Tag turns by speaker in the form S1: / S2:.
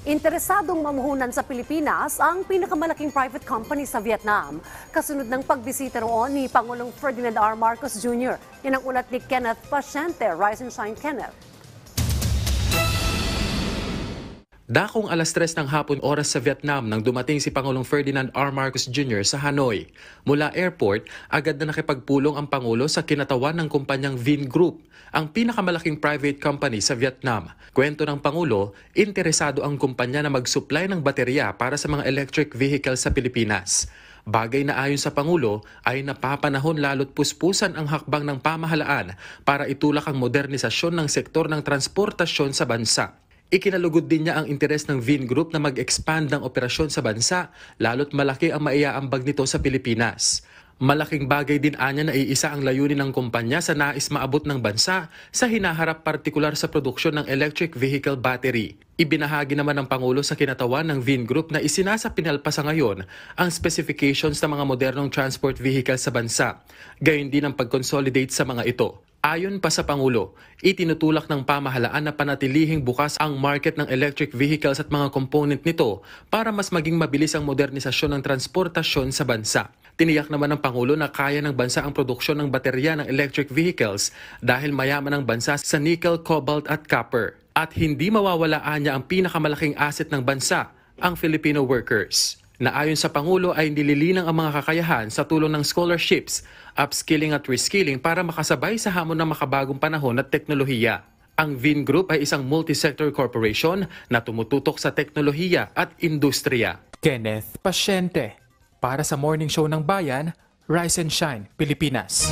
S1: Interesadong mamuhunan sa Pilipinas ang pinakamalaking private company sa Vietnam. Kasunod ng pagbisita roon ni Pangulong Ferdinand R. Marcos Jr. Yan ang ulat ni Kenneth Paciente. Rise and shine, Kenneth.
S2: Dakong 3:00 ng hapon oras sa Vietnam nang dumating si Pangulong Ferdinand R. Marcos Jr. sa Hanoi. Mula airport, agad na nakipagpulong ang Pangulo sa kinatawan ng kumpanyang Vingroup, ang pinakamalaking private company sa Vietnam. Kwento ng Pangulo, interesado ang kumpanya na mag-supply ng baterya para sa mga electric vehicles sa Pilipinas. Bagay na ayon sa Pangulo ay napapanahon lalo't puspusan ang hakbang ng pamahalaan para itulak ang modernisasyon ng sektor ng transportasyon sa bansa. Ikinalugod din niya ang interes ng Vingroup na mag-expand ng operasyon sa bansa, lalo't malaki ang maiaambag nito sa Pilipinas. Malaking bagay din anya na iisa ang layunin ng kumpanya sa nais maabot ng bansa sa hinaharap partikular sa produksyon ng electric vehicle battery. Ibinahagi naman ng Pangulo sa kinatawan ng Vingroup na isinasapinalpa sa ngayon ang specifications ng mga modernong transport vehicle sa bansa, gayon din ang pag-consolidate sa mga ito. Ayon pa sa Pangulo, itinutulak ng pamahalaan na panatilihing bukas ang market ng electric vehicles at mga component nito para mas maging mabilis ang modernisasyon ng transportasyon sa bansa. Tiniyak naman ng Pangulo na kaya ng bansa ang produksyon ng baterya ng electric vehicles dahil mayaman ang bansa sa nickel, cobalt at copper. At hindi mawawalaan niya ang pinakamalaking asset ng bansa, ang Filipino workers, na ayon sa Pangulo ay nililinang ang mga kakayahan sa tulong ng scholarships, upskilling at reskilling para makasabay sa hamon ng makabagong panahon at teknolohiya. Ang Vingroup ay isang multi-sector corporation na tumututok sa teknolohiya at industriya.
S3: Kenneth Paciente, para sa Morning Show ng Bayan, Rise and Shine, Pilipinas.